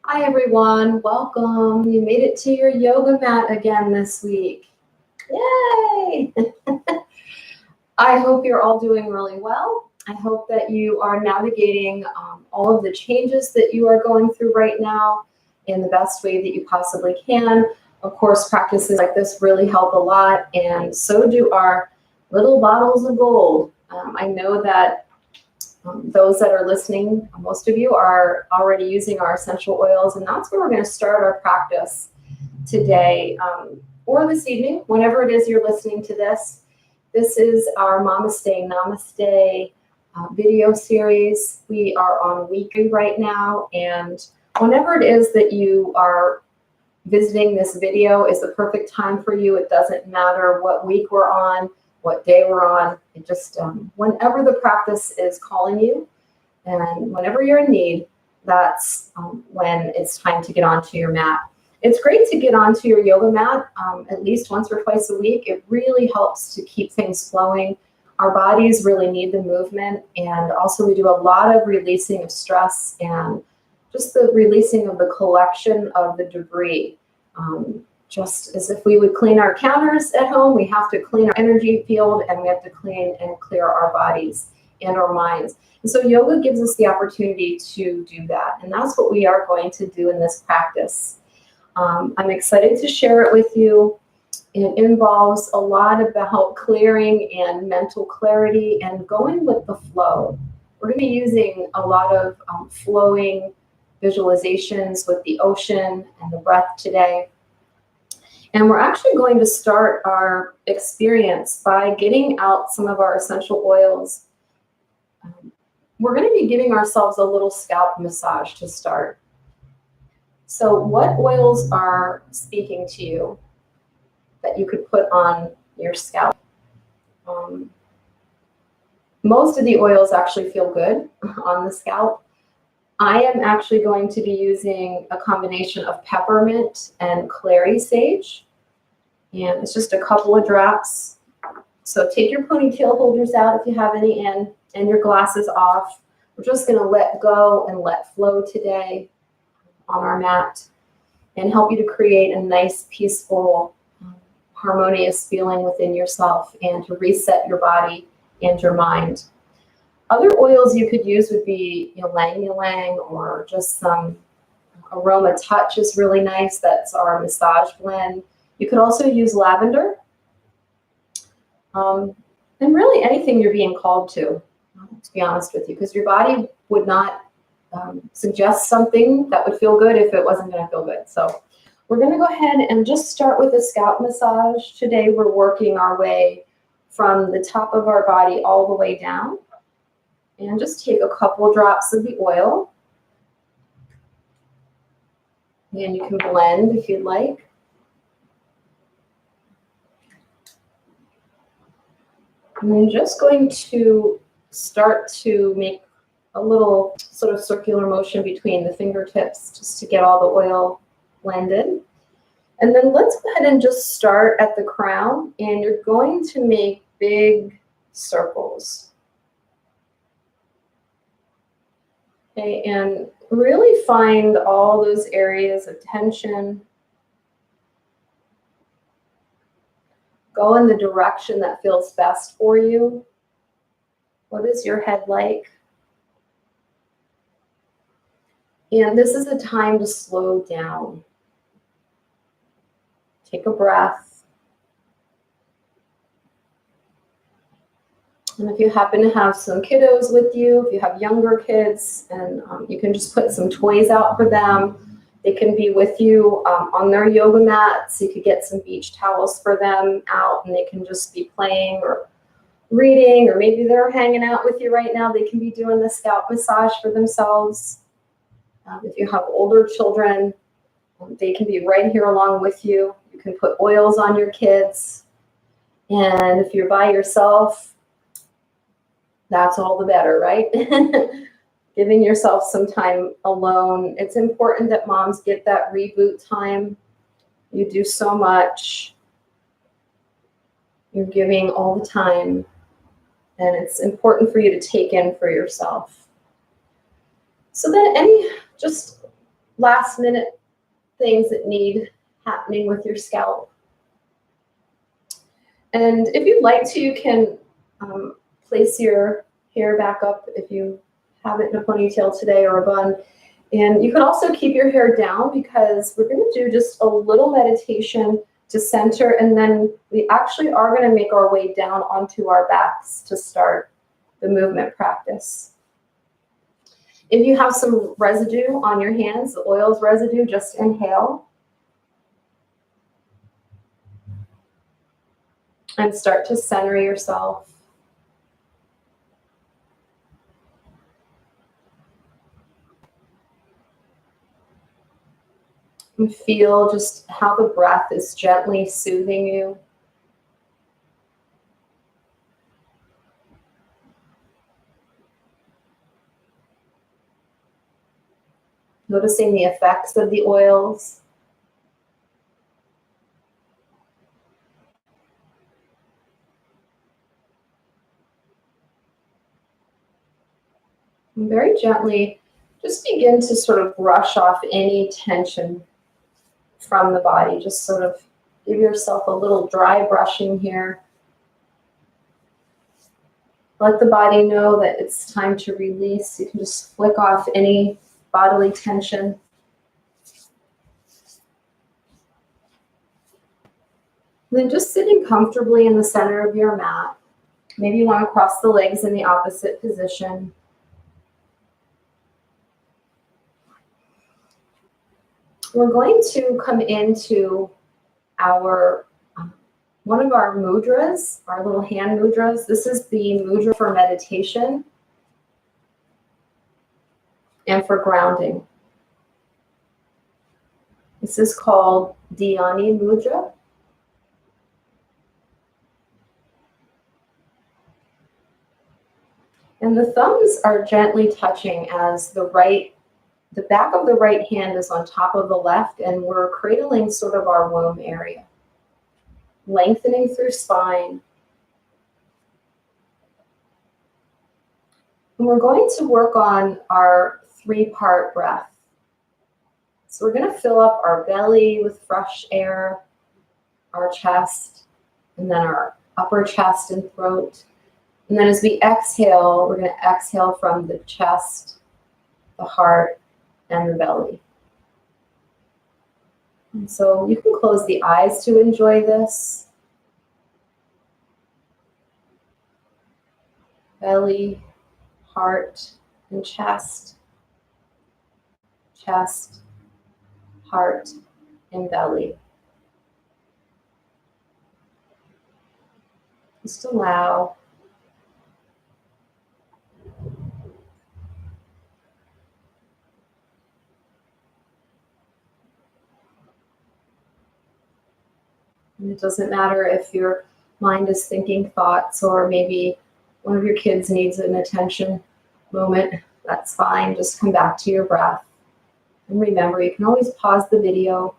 Hi everyone, welcome. You made it to your yoga mat again this week. Yay! I hope you're all doing really well. I hope that you are navigating all of the changes that you are going through right now in the best way that you possibly can. Of course, practices like this really help a lot, and so do our little bottles of gold. I know that those that are listening, most of you are already using our essential oils, and that's where we're going to start our practice today or this evening, whenever it is you're listening to this. This is our Namaste video series. We are on weekly right now, and whenever it is that you are visiting this video is the perfect time for you. It doesn't matter what week we're on, what day we're on. It just, whenever the practice is calling you and whenever you're in need, that's when it's time to get onto your mat. It's great to get onto your yoga mat at least once or twice a week. It really helps to keep things flowing. Our bodies really need the movement, and also we do a lot of releasing of stress and just the releasing of the collection of the debris. Just as if we would clean our counters at home, we have to clean our energy field, and we have to clean and clear our bodies and our minds. And so yoga gives us the opportunity to do that. And that's what we are going to do in this practice. I'm excited to share it with you. It involves a lot about clearing and mental clarity and going with the flow. We're going to be using a lot of flowing visualizations with the ocean and the breath today. And we're actually going to start our experience by getting out some of our essential oils. We're going to be giving ourselves a little scalp massage to start. So what oils are speaking to you that you could put on your scalp? Most of the oils actually feel good on the scalp. I am actually going to be using a combination of peppermint and clary sage. And it's just a couple of drops. So take your ponytail holders out if you have any in, and your glasses off. We're just going to let go and let flow today on our mat and help you to create a nice, peaceful, harmonious feeling within yourself and to reset your body and your mind. Other oils you could use would be ylang-ylang, or just some aroma touch is really nice. That's our massage blend. You could also use lavender, and really anything you're being called to be honest with you, because your body would not suggest something that would feel good if it wasn't going to feel good. So we're going to go ahead and just start with a scalp massage. Today we're working our way from the top of our body all the way down. And just take a couple drops of the oil. And you can blend if you'd like. And I'm just going to start to make a little sort of circular motion between the fingertips just to get all the oil blended. And then let's go ahead and just start at the crown, and you're going to make big circles. Okay, and really find all those areas of tension. Go in the direction that feels best for you. What is your head like? And this is a time to slow down. Take a breath. And if you happen to have some kiddos with you, if you have younger kids, and you can just put some toys out for them. They can be with you on their yoga mats. You could get some beach towels for them out, and they can just be playing or reading, or maybe they're hanging out with you right now. They can be doing the scalp massage for themselves. If you have older children, they can be right here along with you. You can put oils on your kids. And if you're by yourself, that's all the better, right? Giving yourself some time alone. It's important that moms get that reboot time. You do so much. You're giving all the time. And it's important for you to take in for yourself. So then just last minute things that need happening with your scalp. And if you'd like to, you can place your hair back up if you have it in a ponytail today or a bun. And you can also keep your hair down because we're going to do just a little meditation to center, and then we actually are going to make our way down onto our backs to start the movement practice. If you have some residue on your hands, the oils residue, just inhale. And start to center yourself. And feel just how the breath is gently soothing you. Noticing the effects of the oils. And very gently, just begin to sort of brush off any tension from the body. Just sort of give yourself a little dry brushing here. Let the body know that it's time to release. You can just flick off any bodily tension. And then just sitting comfortably in the center of your mat. Maybe you want to cross the legs in the opposite position. We're going to come into our one of our mudras, our little hand mudras. This is the mudra for meditation and for grounding. This is called Dhyani mudra. And the thumbs are gently touching as the back of the right hand is on top of the left, and we're cradling sort of our womb area. Lengthening through spine. And we're going to work on our 3-part breath. So we're going to fill up our belly with fresh air, our chest, and then our upper chest and throat. And then as we exhale, we're going to exhale from the chest, the heart, and the belly. And so you can close the eyes to enjoy this. Belly, heart, and chest. Chest, heart, and belly. Just allow. And it doesn't matter if your mind is thinking thoughts or maybe one of your kids needs an attention moment. That's fine. Just come back to your breath. And remember, you can always pause the video.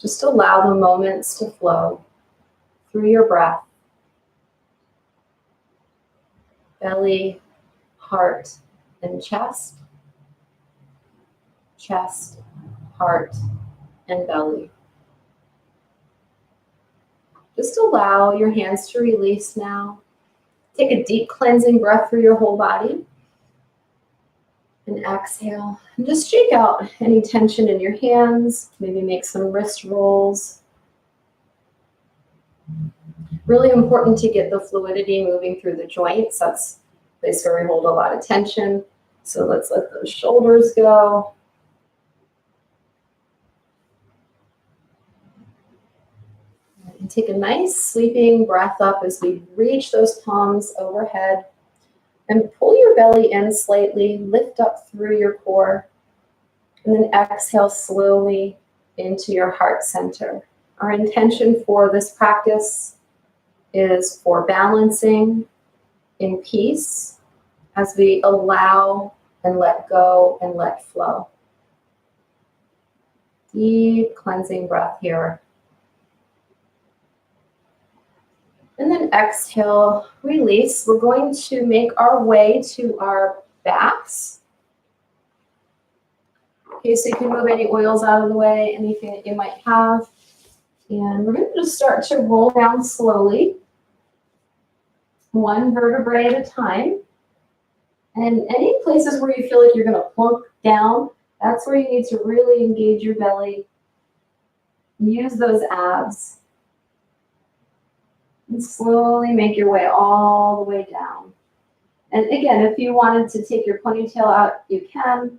Just allow the moments to flow through your breath. Belly, heart, and chest. Chest, heart, and belly. Just allow your hands to release now. Take a deep cleansing breath through your whole body. And exhale. And just shake out any tension in your hands. Maybe make some wrist rolls. Really important to get the fluidity moving through the joints. That's the place where we hold a lot of tension. So let's let those shoulders go. And take a nice sweeping breath up as we reach those palms overhead. And pull your belly in slightly, lift up through your core, and then exhale slowly into your heart center. Our intention for this practice is for balancing in peace as we allow and let go and let flow. Deep cleansing breath here. And then exhale, release. We're going to make our way to our backs. Okay, so you can move any oils out of the way, anything that you might have. And we're going to just start to roll down slowly, one vertebrae at a time. And any places where you feel like you're going to plunk down, that's where you need to really engage your belly. Use those abs. And slowly make your way all the way down. And again, if you wanted to take your ponytail out, you can.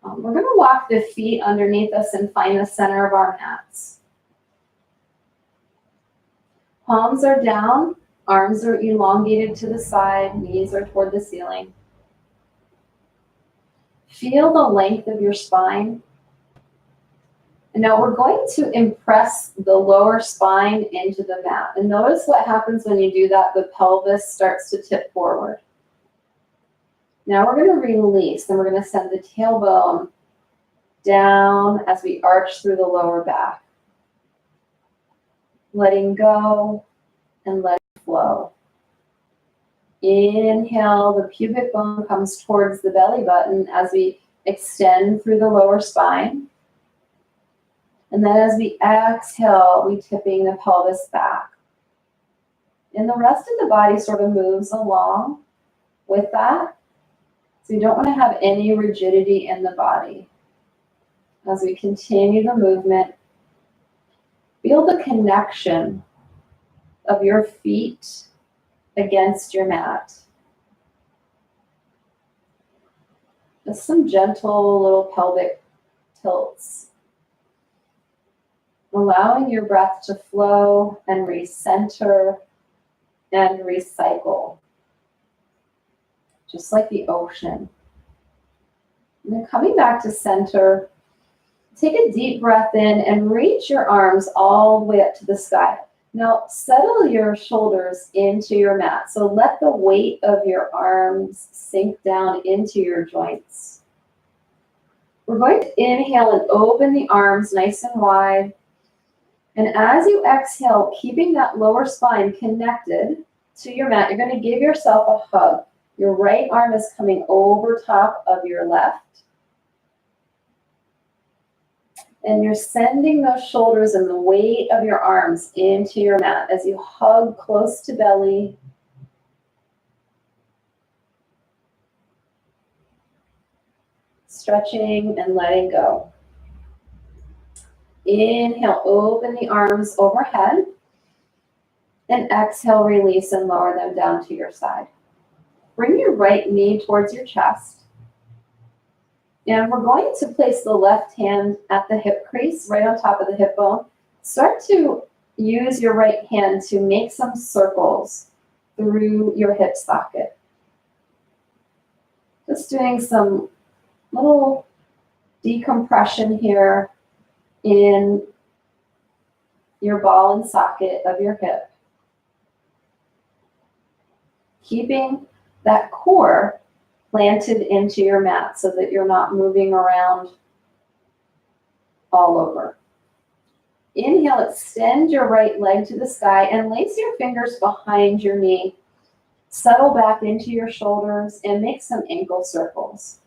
We're going to walk the feet underneath us and find the center of our mats. Palms are down, arms are elongated to the side, knees are toward the ceiling. Feel the length of your spine. And now we're going to impress the lower spine into the mat. And notice what happens when you do that. The pelvis starts to tip forward. Now we're going to release, and we're going to send the tailbone down as we arch through the lower back. Letting go and letting flow. Inhale, the pubic bone comes towards the belly button as we extend through the lower spine. And then as we exhale, we tipping the pelvis back. And the rest of the body sort of moves along with that. So you don't want to have any rigidity in the body. As we continue the movement, feel the connection of your feet against your mat. Just some gentle little pelvic tilts. Allowing your breath to flow and recenter and recycle. Just like the ocean. And then coming back to center, take a deep breath in and reach your arms all the way up to the sky. Now settle your shoulders into your mat. So let the weight of your arms sink down into your joints. We're going to inhale and open the arms nice and wide. And as you exhale, keeping that lower spine connected to your mat, you're going to give yourself a hug. Your right arm is coming over top of your left. And you're sending those shoulders and the weight of your arms into your mat as you hug close to belly. Stretching and letting go. Inhale, open the arms overhead. And exhale, release and lower them down to your side. Bring your right knee towards your chest. And we're going to place the left hand at the hip crease, right on top of the hip bone. Start to use your right hand to make some circles through your hip socket. Just doing some little decompression here in your ball and socket of your hip. Keeping that core planted into your mat so that you're not moving around all over. Inhale, extend your right leg to the sky and lace your fingers behind your knee. Settle back into your shoulders and make some ankle circles.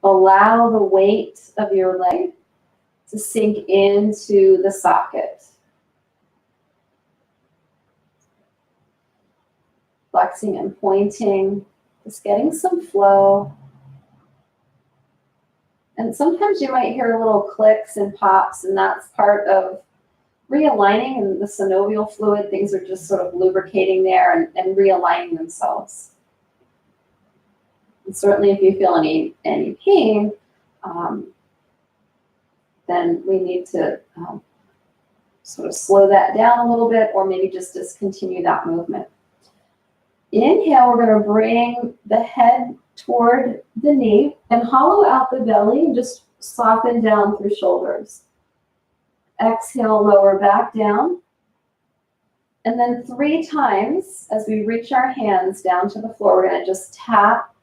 Allow the weight of your leg to sink into the socket. Flexing and pointing, just getting some flow. And sometimes you might hear little clicks and pops, and that's part of realigning in the synovial fluid. Things are just sort of lubricating there and realigning themselves. And certainly if you feel any pain, then we need to sort of slow that down a little bit, or maybe just discontinue that movement. Inhale, we're going to bring the head toward the knee and hollow out the belly and just soften down through shoulders. Exhale, lower back down. And then 3 times as we reach our hands down to the floor, we're going to just tap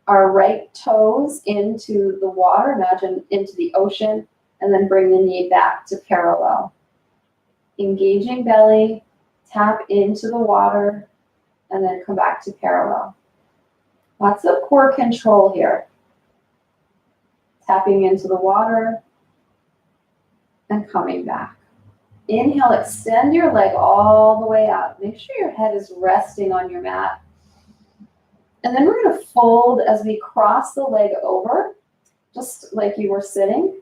our right toes into the water, imagine into the ocean, and then bring the knee back to parallel. engaging belly, tap into the water, and then come back to parallel. Lots of core control here. Tapping into the water and coming back. Inhale, extend your leg all the way up. Make sure your head is resting on your mat. And then we're going to fold as we cross the leg over, just like you were sitting.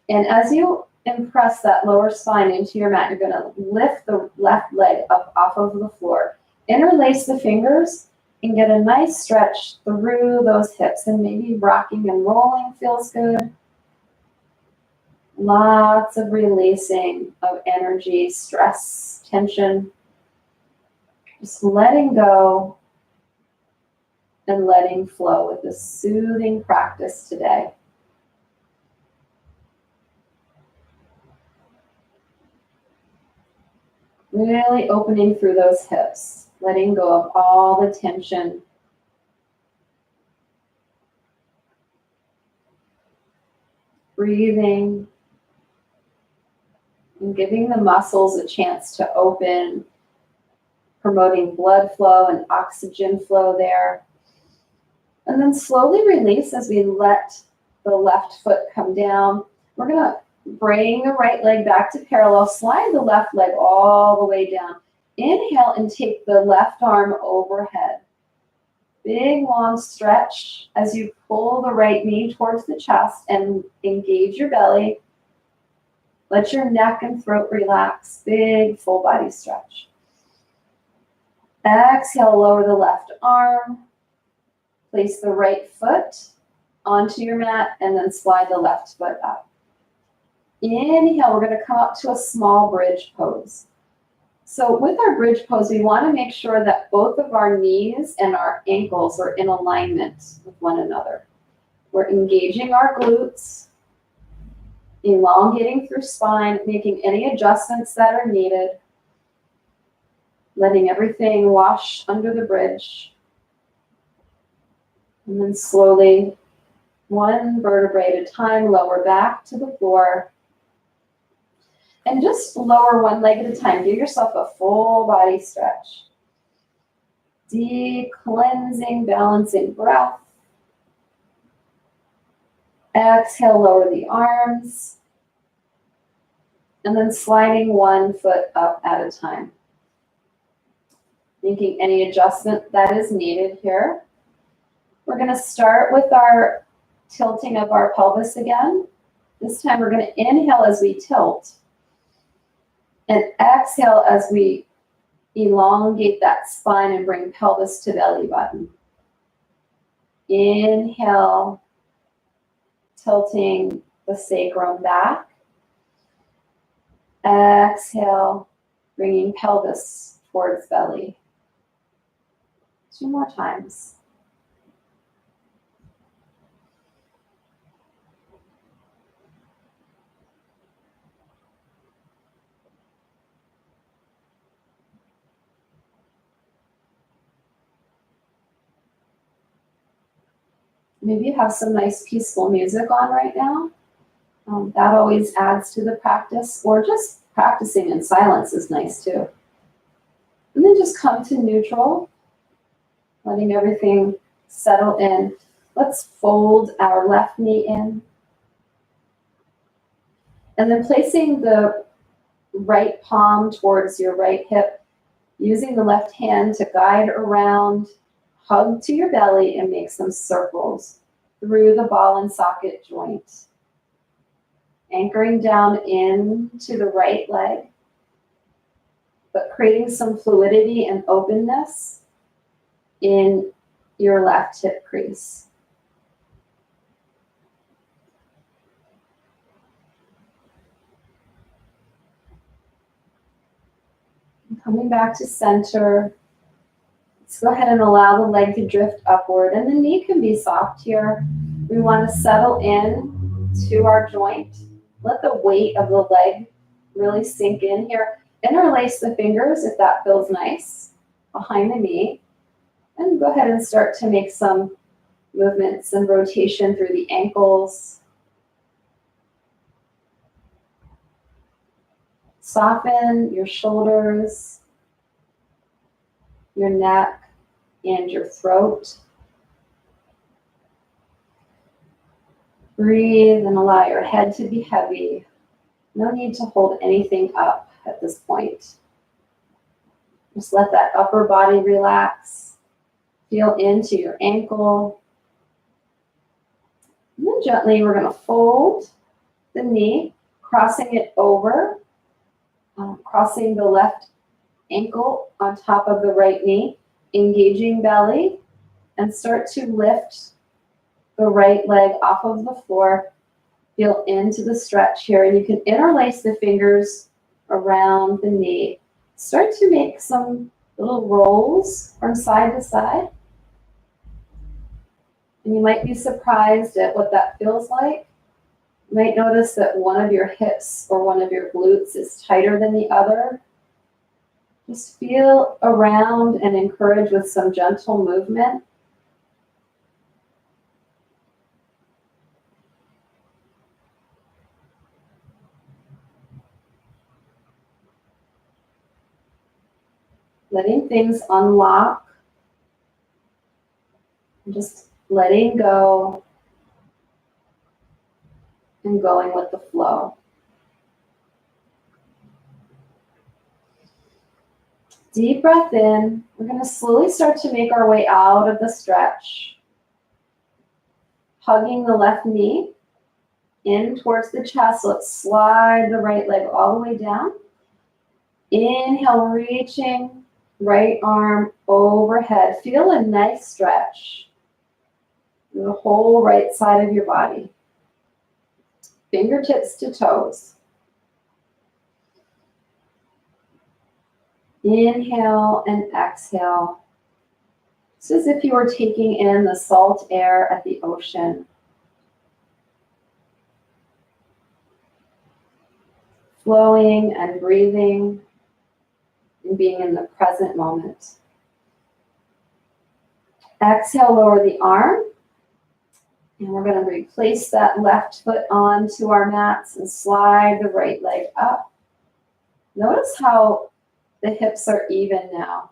And as you impress that lower spine into your mat, you're going to lift the left leg up off of the floor. Interlace the fingers and get a nice stretch through those hips. And maybe rocking and rolling feels good. Lots of releasing of energy, stress, tension. Just letting go and letting flow with this soothing practice today. Really opening through those hips, letting go of all the tension. Breathing and giving the muscles a chance to open, promoting blood flow and oxygen flow there. And then slowly release as we let the left foot come down. We're going to bring the right leg back to parallel. Slide the left leg all the way down. Inhale and take the left arm overhead. Big long stretch as you pull the right knee towards the chest and engage your belly. Let your neck and throat relax. Big full body stretch. Exhale, lower the left arm. Place the right foot onto your mat and then slide the left foot up. Inhale, we're going to come up to a small bridge pose. So with our bridge pose, we want to make sure that both of our knees and our ankles are in alignment with one another. We're engaging our glutes, elongating through spine, making any adjustments that are needed, letting everything wash under the bridge. And then slowly, one vertebrae at a time, lower back to the floor. And just lower one leg at a time. Give yourself a full body stretch. Deep, cleansing, balancing breath. Exhale, lower the arms. And then sliding one foot up at a time. Making any adjustment that is needed here. We're going to start with our tilting of our pelvis again. This time we're going to inhale as we tilt. And exhale as we elongate that spine and bring pelvis to belly button. Inhale, tilting the sacrum back. Exhale, bringing pelvis towards belly. 2 more times. Maybe you have some nice peaceful music on right now. That always adds to the practice, or just practicing in silence is nice too. And then just come to neutral, letting everything settle in. Let's fold our left knee in. And then placing the right palm towards your right hip, using the left hand to guide around. Hug to your belly and make some circles through the ball and socket joint. Anchoring down into the right leg, but creating some fluidity and openness in your left hip crease. Coming back to center. Let's go ahead and allow the leg to drift upward, and the knee can be soft here. We want to settle in to our joint. Let the weight of the leg really sink in here. Interlace the fingers if that feels nice behind the knee. And go ahead and start to make some movements and rotation through the ankles. Soften your shoulders, your neck, and your throat. Breathe and allow your head to be heavy. No need to hold anything up at this point. Just let that upper body relax. Feel into your ankle. And then gently we're going to fold the knee, crossing it over, crossing the left ankle on top of the right knee, engaging belly, and start to lift the right leg off of the floor. Feel into the stretch here, and you can interlace the fingers around the knee. Start to make some little rolls from side to side. And you might be surprised at what that feels like. You might notice that one of your hips or one of your glutes is tighter than the other. Just feel around and encourage with some gentle movement. Letting things unlock. And just letting go and going with the flow. Deep breath in. We're going to slowly start to make our way out of the stretch. Hugging the left knee in towards the chest. Let's slide the right leg all the way down. Inhale, reaching right arm overhead. Feel a nice stretch through the whole right side of your body. Fingertips to toes. Inhale and exhale. It's as if you were taking in the salt air at the ocean. Flowing and breathing and being in the present moment. Exhale, lower the arm. And we're going to replace that left foot onto our mats and slide the right leg up. Notice how the hips are even now.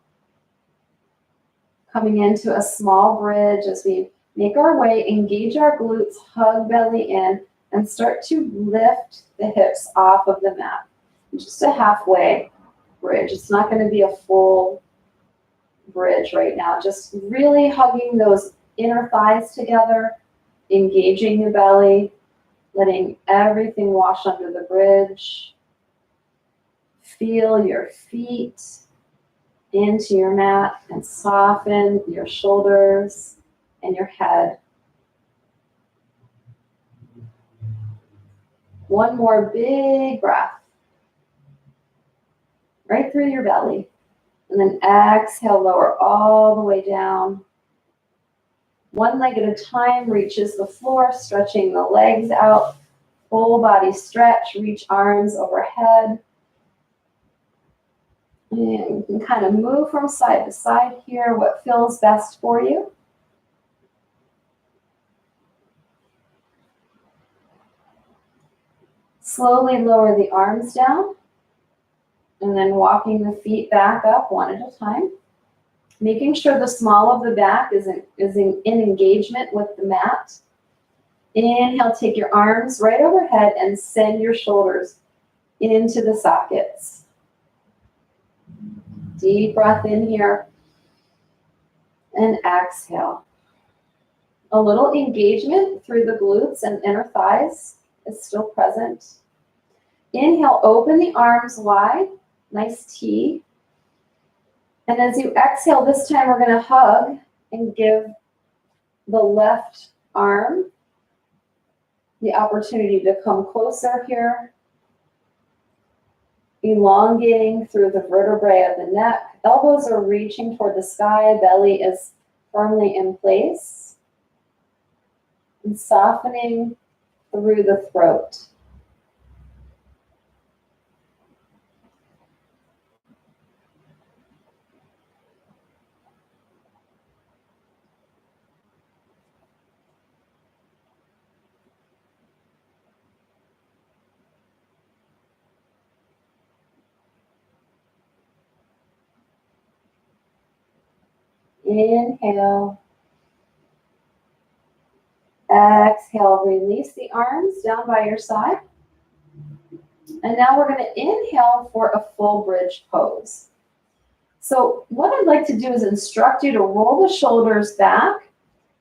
Coming into a small bridge as we make our way, engage our glutes, hug belly in, and start to lift the hips off of the mat. Just a halfway bridge. It's not going to be a full bridge right now. Just really hugging those inner thighs together, engaging the belly, letting everything wash under the bridge. Feel your feet into your mat and soften your shoulders and your head. One more big breath. Right through your belly. And then exhale, lower all the way down. One leg at a time reaches the floor, stretching the legs out. Full body stretch, reach arms overhead. And you can kind of move from side to side here, what feels best for you. Slowly lower the arms down, and then walking the feet back up one at a time. Making sure the small of the back is in engagement with the mat. Inhale, take your arms right overhead and send your shoulders into the sockets. Deep breath in here. And exhale. A little engagement through the glutes and inner thighs is still present. Inhale, open the arms wide. Nice T. And as you exhale, this time we're going to hug and give the left arm the opportunity to come closer here. Elongating through the vertebrae of the neck. Elbows are reaching toward the sky. Belly is firmly in place. And softening through the throat. Inhale. Exhale, release the arms down by your side. And now we're going to inhale for a full bridge pose. So what I'd like to do is instruct you to roll the shoulders back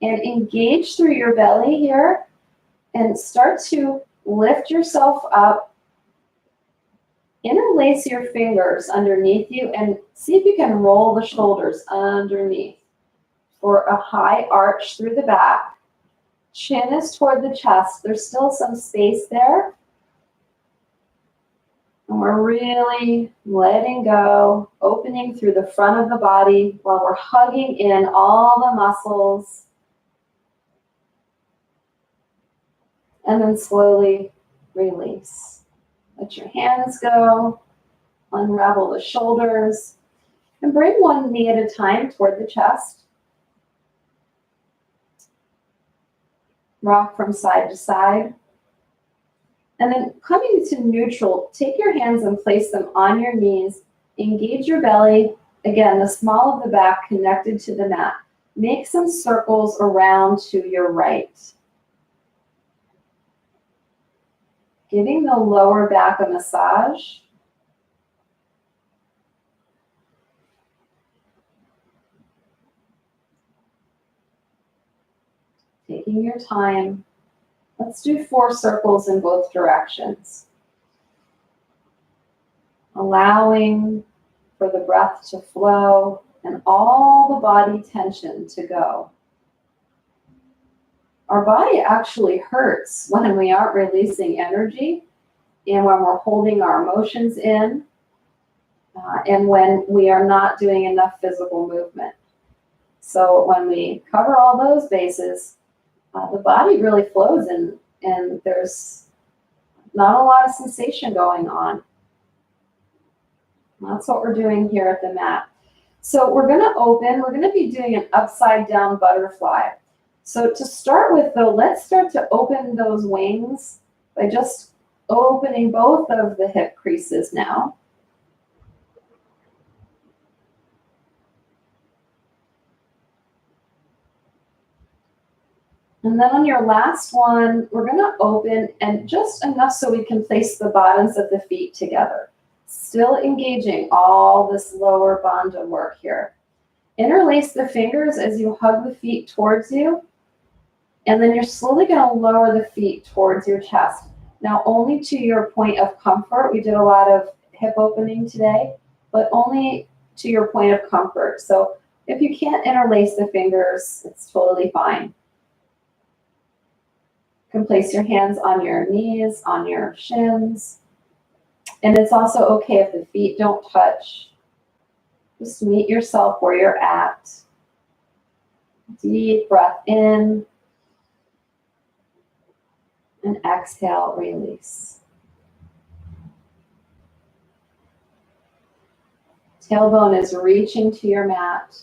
and engage through your belly here and start to lift yourself up. Interlace your fingers underneath you and see if you can roll the shoulders underneath for a high arch through the back. Chin is toward the chest. There's still some space there. And we're really letting go, opening through the front of the body while we're hugging in all the muscles. And then slowly release. Let your hands go, unravel the shoulders, and bring one knee at a time toward the chest. Rock from side to side. And then coming to neutral, take your hands and place them on your knees. Engage your belly. Again, the small of the back connected to the mat. Make some circles around to your right. Giving the lower back a massage. Taking your time. Let's do 4 circles in both directions. Allowing for the breath to flow and all the body tension to go. Our body actually hurts when we aren't releasing energy and when we're holding our emotions in and when we are not doing enough physical movement. So when we cover all those bases, the body really flows and there's not a lot of sensation going on. That's what we're doing here at the mat. So we're going to be doing an upside down butterfly. So to start with though, let's start to open those wings by just opening both of the hip creases now. And then on your last one, we're going to open and just enough so we can place the bottoms of the feet together. Still engaging all this lower bandha work here. Interlace the fingers as you hug the feet towards you. And then you're slowly going to lower the feet towards your chest. Now only to your point of comfort. We did a lot of hip opening today, but only to your point of comfort. So if you can't interlace the fingers, it's totally fine. You can place your hands on your knees, on your shins. And it's also okay if the feet don't touch. Just meet yourself where you're at. Deep breath in. And exhale, release. Tailbone is reaching to your mat.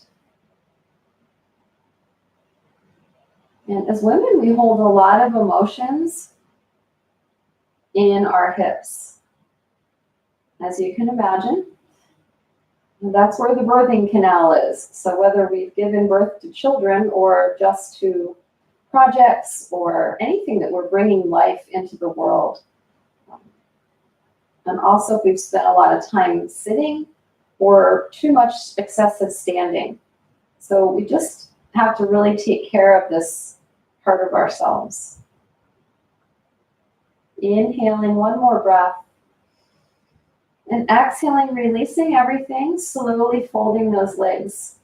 And as women, we hold a lot of emotions in our hips. As you can imagine, that's where the birthing canal is. So whether we've given birth to children or just to projects or anything that we're bringing life into the world. And also if we've spent a lot of time sitting or too much excessive standing. So we just have to really take care of this part of ourselves. Inhaling, one more breath. And exhaling, releasing everything, slowly folding those legs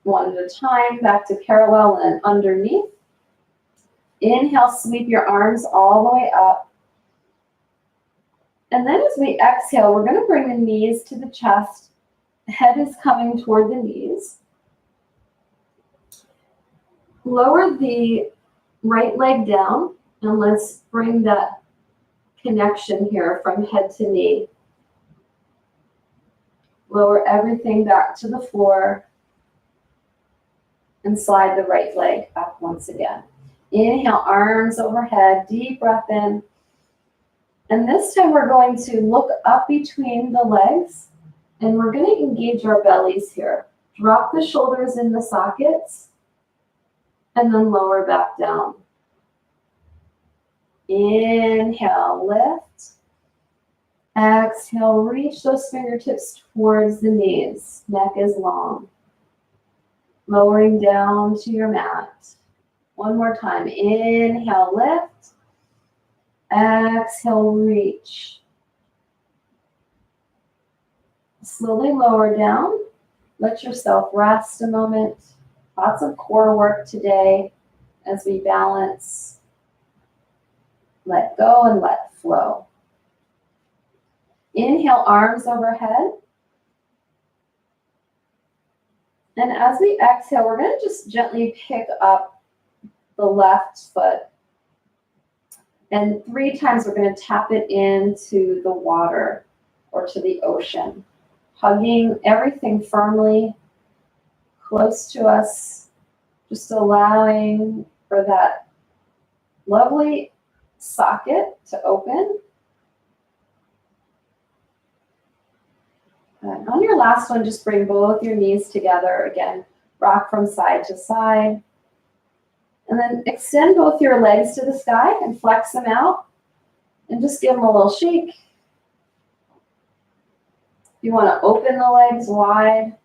one at a time, back to parallel and underneath. Inhale, sweep your arms all the way up. And then as we exhale, we're going to bring the knees to the chest. Head is coming toward the knees. Lower the right leg down, and let's bring that connection here from head to knee. Lower everything back to the floor and slide the right leg up once again. Inhale, arms overhead, deep breath in. And this time we're going to look up between the legs and we're going to engage our bellies here. Drop the shoulders in the sockets and then lower back down. Inhale, lift. Exhale, reach those fingertips towards the knees. Neck is long. Lowering down to your mat. One more time. Inhale, lift. Exhale, reach. Slowly lower down. Let yourself rest a moment. Lots of core work today as we balance. Let go and let flow. Inhale, arms overhead. And as we exhale, we're going to just gently pick up the left foot. And 3 times we're going to tap it into the water or to the ocean. Hugging everything firmly close to us. Just allowing for that lovely socket to open. And on your last one, just bring both your knees together. Again, rock from side to side. And then extend both your legs to the sky and flex them out. And just give them a little shake. If you want to open the legs wide,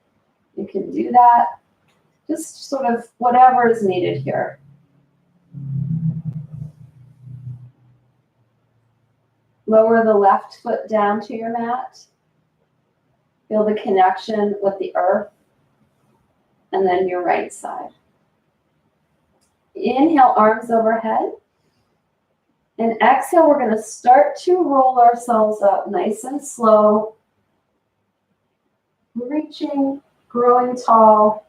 you can do that. Just sort of whatever is needed here. Lower the left foot down to your mat. Feel the connection with the earth. And then your right side. Inhale, arms overhead. And exhale, we're going to start to roll ourselves up nice and slow. Reaching, growing tall.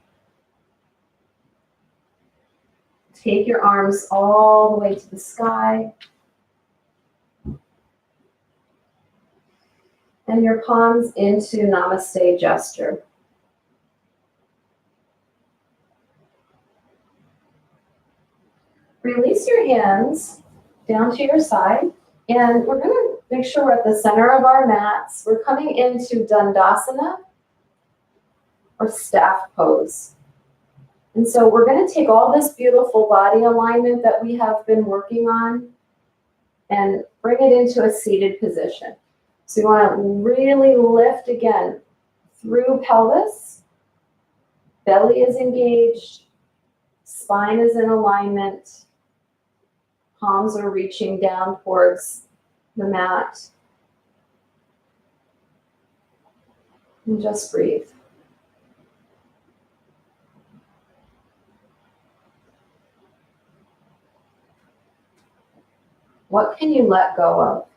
Take your arms all the way to the sky. And your palms into Namaste gesture. Release your hands down to your side. And we're going to make sure we're at the center of our mats. We're coming into Dandasana or staff pose. And so we're going to take all this beautiful body alignment that we have been working on and bring it into a seated position. So you want to really lift again through pelvis. Belly is engaged. Spine is in alignment. Palms are reaching down towards the mat. And just breathe. What can you let go of?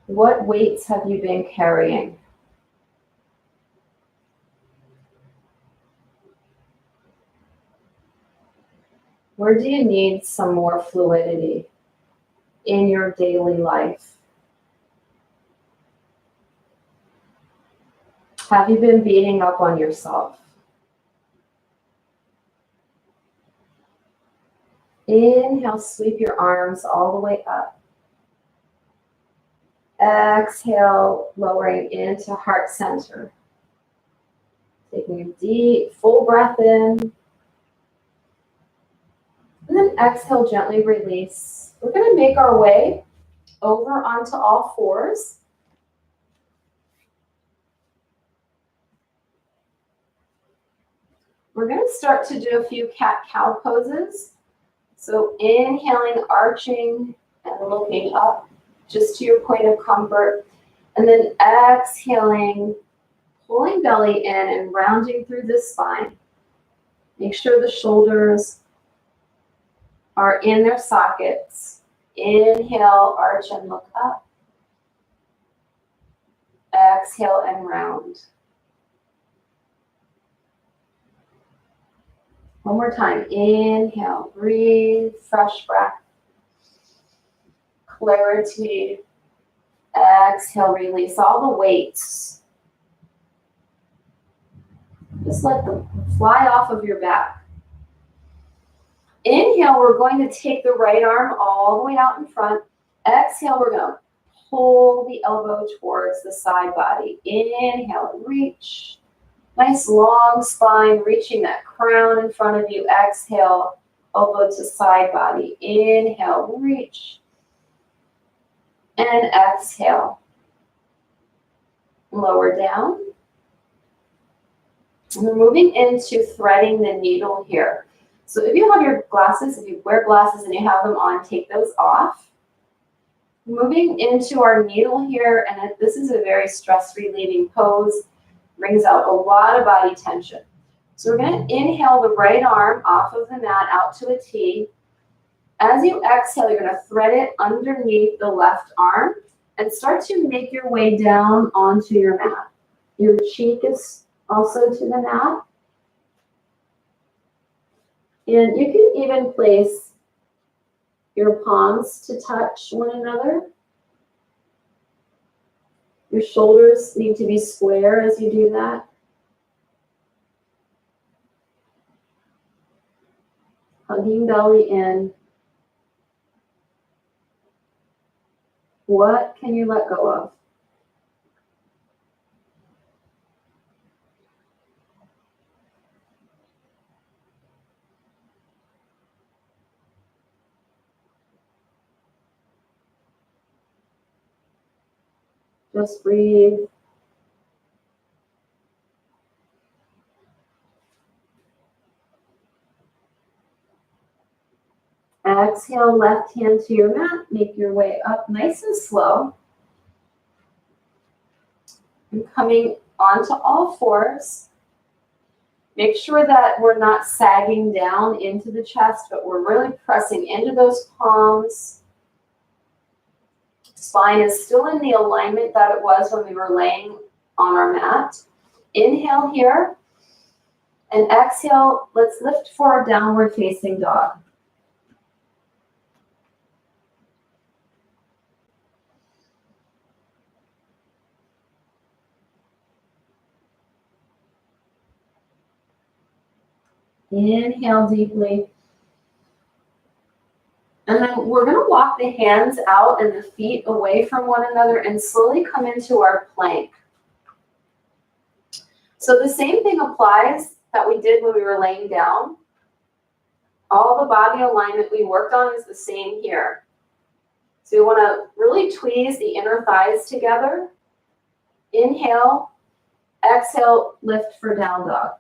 What weights have you been carrying? Where do you need some more fluidity in your daily life? Have you been beating up on yourself? Inhale, sweep your arms all the way up. Exhale, lowering into heart center. Taking a deep, full breath in. And then exhale, gently release. We're going to make our way over onto all fours. We're going to start to do a few cat-cow poses. So inhaling, arching, and looking up just to your point of comfort. And then exhaling, pulling belly in and rounding through the spine. Make sure the shoulders are in their sockets. Inhale, arch and look up. Exhale and round. One more time. Inhale, breathe, fresh breath. Clarity. Exhale, release all the weights. Just let them fly off of your back. Inhale, we're going to take the right arm all the way out in front. Exhale, we're going to pull the elbow towards the side body. Inhale and reach. Nice long spine, reaching that crown in front of you. Exhale, elbow to side body. Inhale, reach. And exhale. Lower down. And we're moving into threading the needle here. So if you have your glasses, if you wear glasses and you have them on, take those off. Moving into our needle here, and this is a very stress relieving pose. Brings out a lot of body tension. So we're going to inhale the right arm off of the mat out to a T. As you exhale, you're going to thread it underneath the left arm and start to make your way down onto your mat. Your cheek is also to the mat. And you can even place your palms to touch one another. Your shoulders need to be square as you do that. Hugging belly in. What can you let go of? Just breathe. Exhale, left hand to your mat. Make your way up nice and slow. And coming onto all fours. Make sure that we're not sagging down into the chest, but we're really pressing into those palms. Spine is still in the alignment that it was when we were laying on our mat. Inhale here. And exhale, let's lift for a downward facing dog. Inhale deeply. And then we're going to walk the hands out and the feet away from one another and slowly come into our plank. So the same thing applies that we did when we were laying down. All the body alignment we worked on is the same here. So you want to really tweeze the inner thighs together. Inhale, exhale, lift for down dog.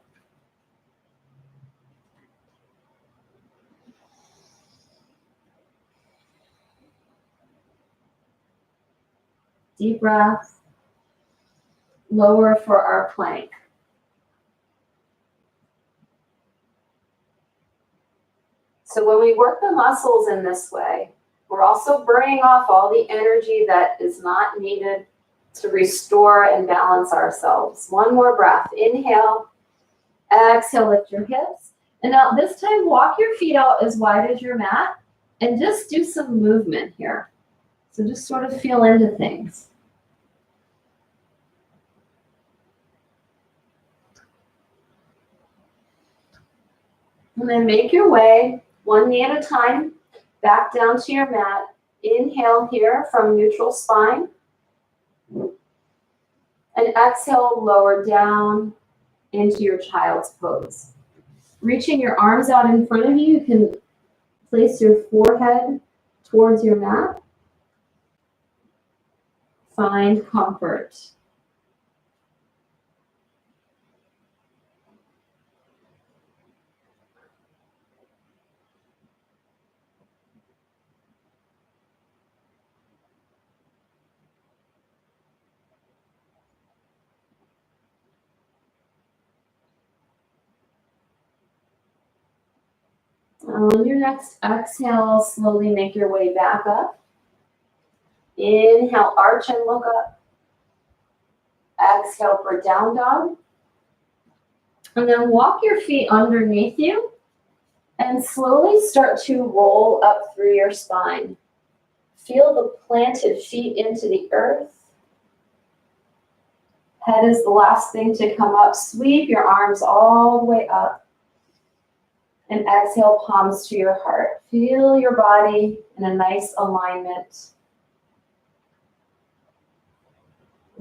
Deep breath. Lower for our plank. So when we work the muscles in this way, we're also burning off all the energy that is not needed to restore and balance ourselves. One more breath. Inhale. Exhale, lift your hips. And now this time, walk your feet out as wide as your mat and just do some movement here. So just sort of feel into things. And then make your way, one knee at a time, back down to your mat. Inhale here from neutral spine. And exhale, lower down into your child's pose. Reaching your arms out in front of you, you can place your forehead towards your mat. Find comfort. On your next exhale, slowly make your way back up. Inhale, arch and look up. Exhale for down dog. And then walk your feet underneath you and slowly start to roll up through your spine. Feel the planted feet into the earth. Head is the last thing to come up. Sweep your arms all the way up. And exhale, palms to your heart. Feel your body in a nice alignment.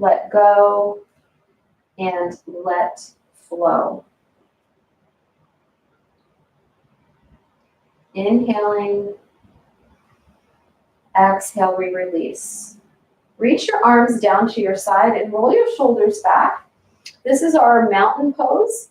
let go, and let flow. Inhaling, exhale, we release. Reach your arms down to your side and roll your shoulders back. This is our mountain pose.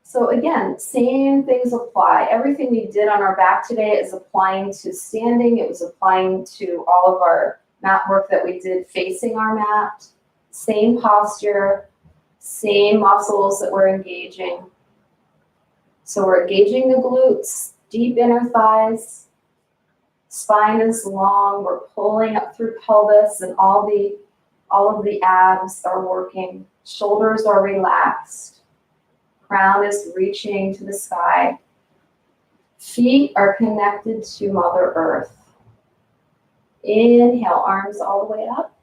So again, same things apply. Everything we did on our back today is applying to standing. It was applying to all of our mat work that we did facing our mat. Same posture, same muscles that we're engaging. So we're engaging the glutes, deep inner thighs. Spine is long. We're pulling up through pelvis, and all of the abs are working. Shoulders are relaxed. Crown is reaching to the sky. Feet are connected to Mother Earth. Inhale, arms all the way up.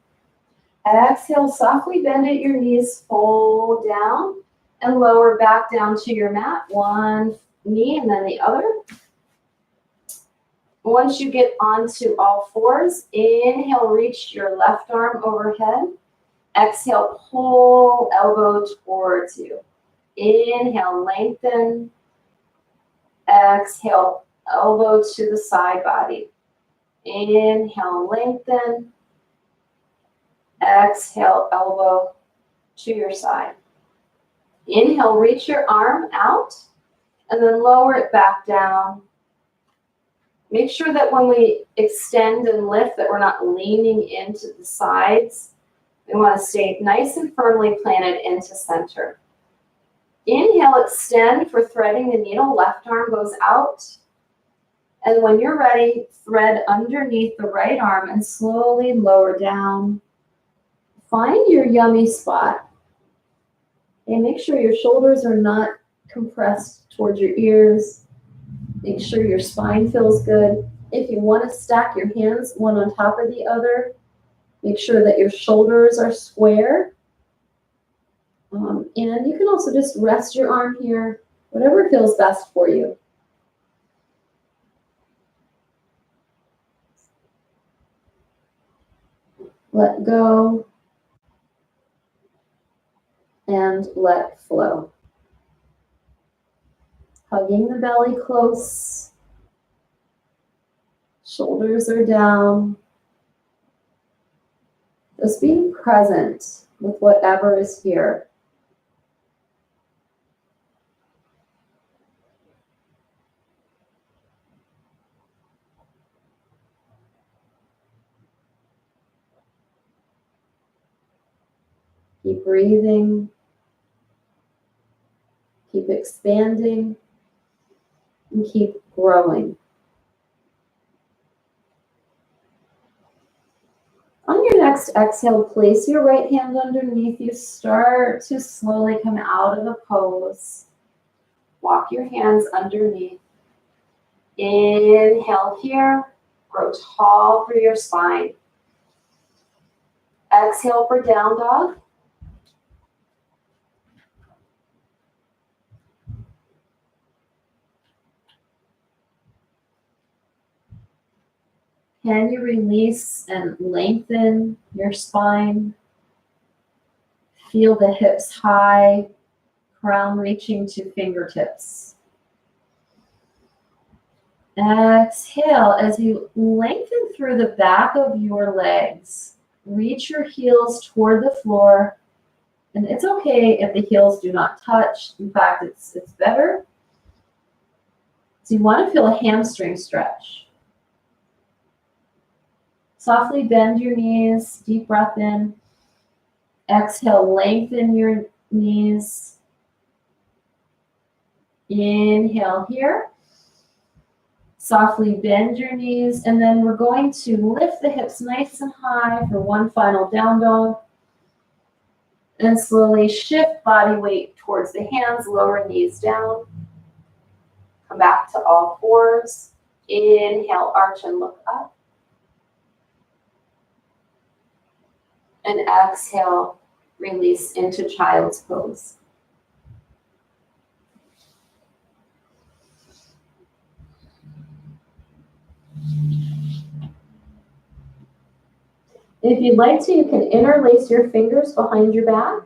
Exhale, softly bend at your knees, fold down, and lower back down to your mat. One knee and then the other. Once you get onto all fours, inhale, reach your left arm overhead. Exhale, pull elbow towards you. Inhale, lengthen. Exhale, elbow to the side body. Inhale, lengthen. Exhale, elbow to your side. Inhale, reach your arm out and then lower it back down. Make sure that when we extend and lift that we're not leaning into the sides. We want to stay nice and firmly planted into center. Inhale, extend for threading the needle. Left arm goes out. And when you're ready, thread underneath the right arm and slowly lower down. Find your yummy spot. And make sure your shoulders are not compressed towards your ears. Make sure your spine feels good. If you want to stack your hands one on top of the other, make sure that your shoulders are square. And you can also just rest your arm here, whatever feels best for you. Let go and let flow. Hugging the belly close. Shoulders are down. Just being present with whatever is here. Keep breathing. Keep expanding. And keep growing. On your next exhale, place your right hand underneath you. Start to slowly come out of the pose. Walk your hands underneath. Inhale here. Grow tall for your spine. Exhale for down dog. Can you release and lengthen your spine? Feel the hips high, crown reaching to fingertips. Exhale as you lengthen through the back of your legs. Reach your heels toward the floor. And it's okay if the heels do not touch. In fact, it's better. So you want to feel a hamstring stretch. Softly bend your knees, deep breath in. Exhale, lengthen your knees. Inhale here. Softly bend your knees, and then we're going to lift the hips nice and high for one final down dog. And slowly shift body weight towards the hands, lower knees down. Come back to all fours. Inhale, arch and look up. And exhale, release into child's pose. If you'd like to, you can interlace your fingers behind your back.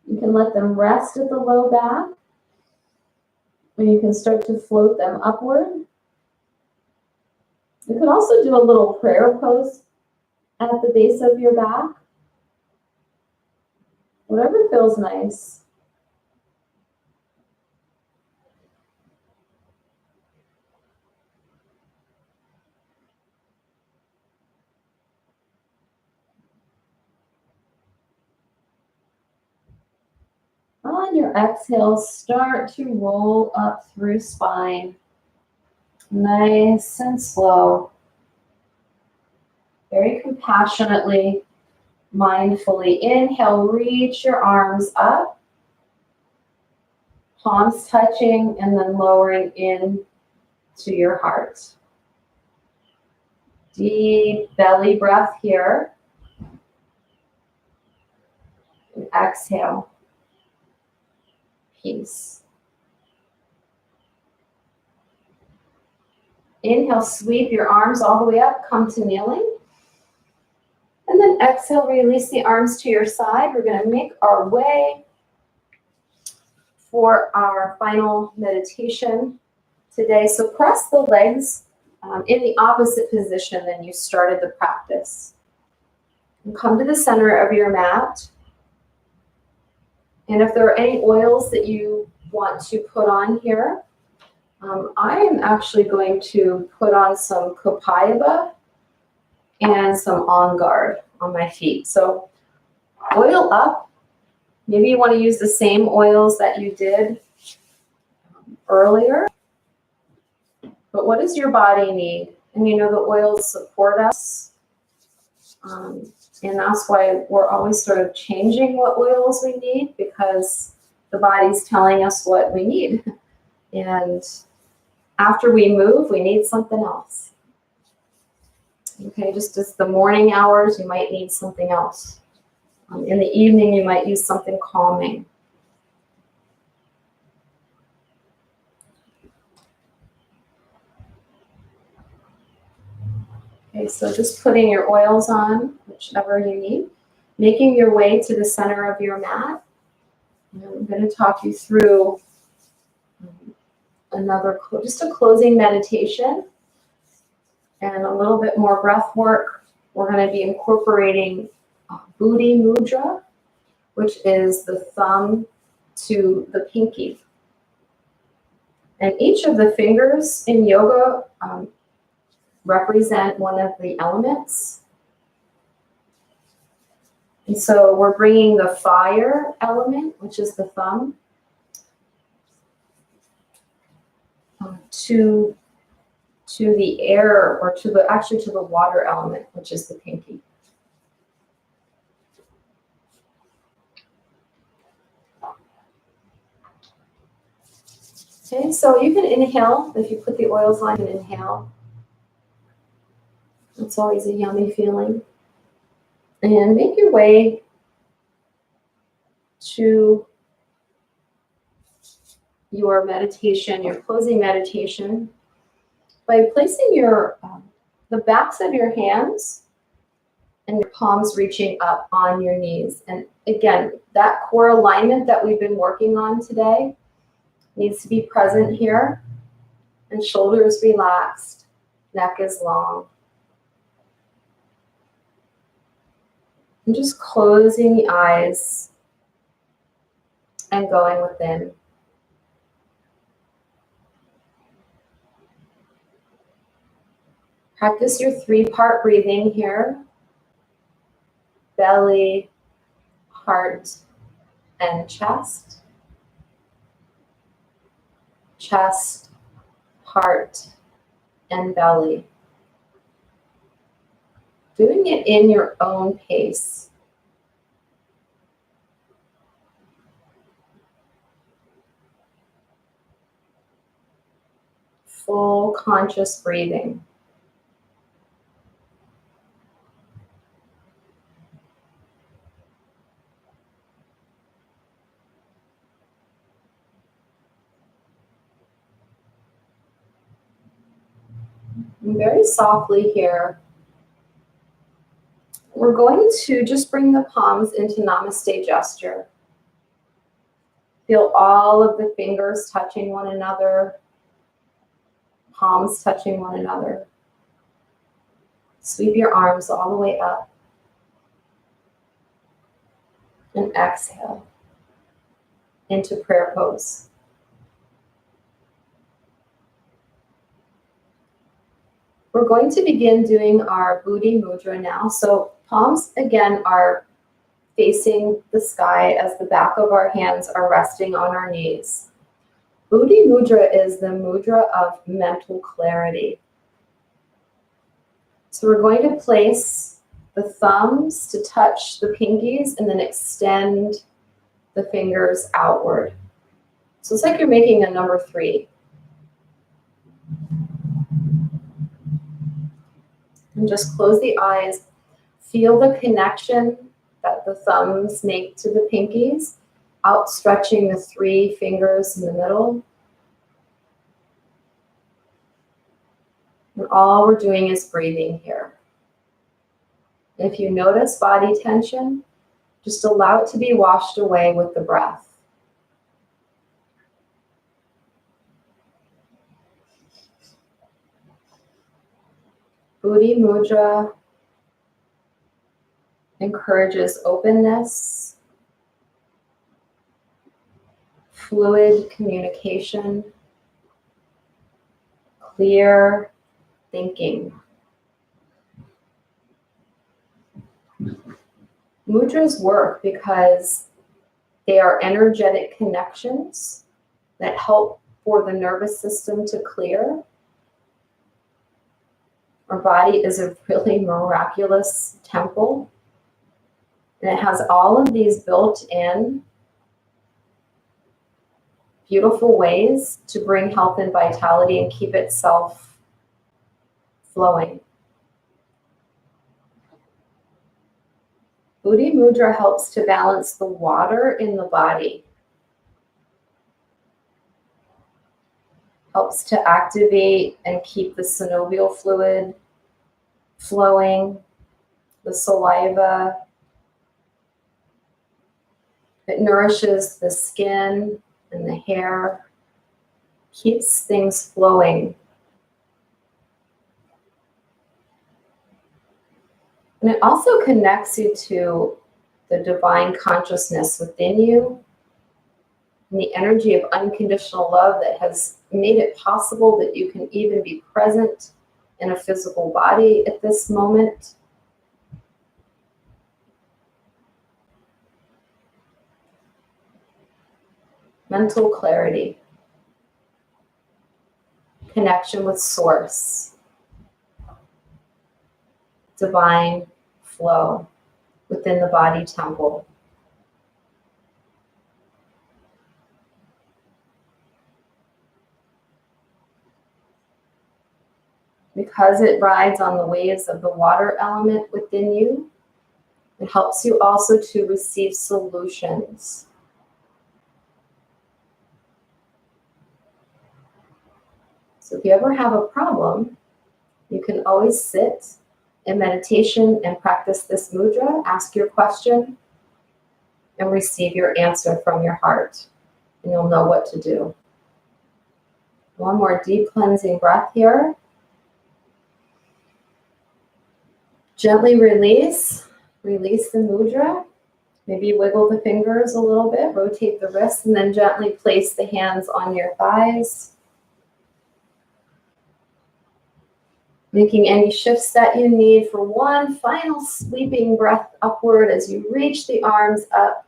You can let them rest at the low back, or you can start to float them upward. You can also do a little prayer pose at the base of your back. Whatever feels nice. On your exhale, start to roll up through spine. Nice and slow. Very compassionately, mindfully. Inhale, reach your arms up. Palms touching and then lowering in to your heart. Deep belly breath here. And exhale. Peace. Inhale, sweep your arms all the way up, come to kneeling. And then exhale, release the arms to your side. We're going to make our way for our final meditation today. So cross the legs in the opposite position than you started the practice. And come to the center of your mat. And if there are any oils that you want to put on here, I am actually going to put on some copaiba and some On Guard on my feet. So oil up. Maybe you want to use the same oils that you did earlier. But what does your body need? And you know the oils support us. And that's why we're always sort of changing what oils we need, because the body's telling us what we need. And after we move, we need something else. Okay, just as the morning hours, you might need something else. In the evening, you might use something calming. Okay, so just putting your oils on, whichever you need, making your way to the center of your mat. And I'm going to talk you through just a closing meditation and a little bit more breath work. We're going to be incorporating Buddhi Mudra, which is the thumb to the pinky. And each of the fingers in yoga represent one of the elements. And so we're bringing the fire element, which is the thumb, to the air, or to the water element, which is the pinky. Okay, so you can inhale. If you put the oils on, you can inhale. It's always a yummy feeling. And make your way to your meditation, your closing meditation, by placing the backs of your hands and your palms reaching up on your knees. And again, that core alignment that we've been working on today needs to be present here. And shoulders relaxed, neck is long. And just closing the eyes and going within. Practice your 3-part breathing here. Belly, heart, and chest. Chest, heart, and belly. Doing it in your own pace. Full conscious breathing. And very softly here, We're going to just bring the palms into Namaste gesture. Feel all of the fingers touching one another, palms touching one another. Sweep your arms all the way up. And exhale into prayer pose. We're going to begin doing our Buddhi Mudra now. So palms again are facing the sky as the back of our hands are resting on our knees. Buddhi Mudra is the mudra of mental clarity. So we're going to place the thumbs to touch the pinkies and then extend the fingers outward. So it's like you're making a number 3. And just close the eyes. Feel the connection that the thumbs make to the pinkies, outstretching the 3 fingers in the middle. And all we're doing is breathing here. If you notice body tension, just allow it to be washed away with the breath. Buddhi Mudra encourages openness, fluid communication, clear thinking. Mudras work because they are energetic connections that help for the nervous system to clear. Our body is a really miraculous temple, and it has all of these built-in beautiful ways to bring health and vitality and keep itself flowing. Buddhi Mudra helps to balance the water in the body. Helps to activate and keep the synovial fluid flowing, the saliva. It nourishes the skin and the hair, keeps things flowing. And it also connects you to the divine consciousness within you and the energy of unconditional love that has made it possible that you can even be present in a physical body at this moment. Mental clarity, connection with source, divine flow within the body temple. Because it rides on the waves of the water element within you, it helps you also to receive solutions. So if you ever have a problem, you can always sit in meditation and practice this mudra, ask your question, and receive your answer from your heart, and you'll know what to do. One more deep cleansing breath here. Gently release the mudra. Maybe wiggle the fingers a little bit, rotate the wrists, and then gently place the hands on your thighs. Making any shifts that you need for one final sweeping breath upward as you reach the arms up.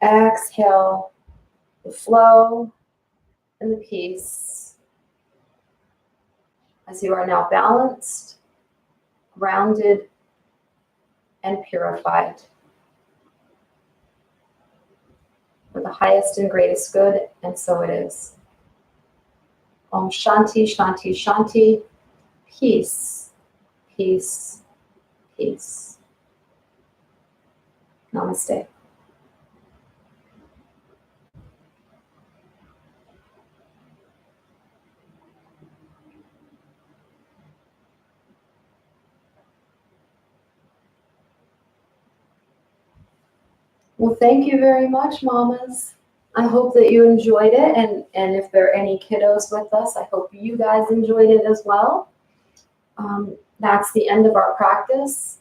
Exhale the flow and the peace as you are now balanced, grounded, and purified for the highest and greatest good, and so it is. Om Shanti, Shanti, Shanti. Peace, peace, peace. Namaste. Well, thank you very much, mamas. I hope that you enjoyed it. And if there are any kiddos with us, I hope you guys enjoyed it as well. That's the end of our practice.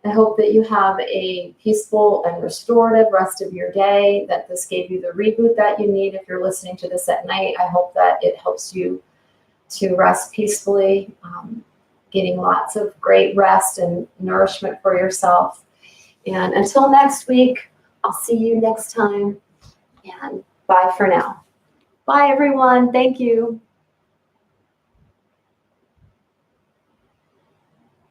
I hope that you have a peaceful and restorative rest of your day, that this gave you the reboot that you need. If you're listening to this at night, I hope that it helps you to rest peacefully, getting lots of great rest and nourishment for yourself. And until next week, I'll see you next time. And bye for now. Bye, everyone. Thank you.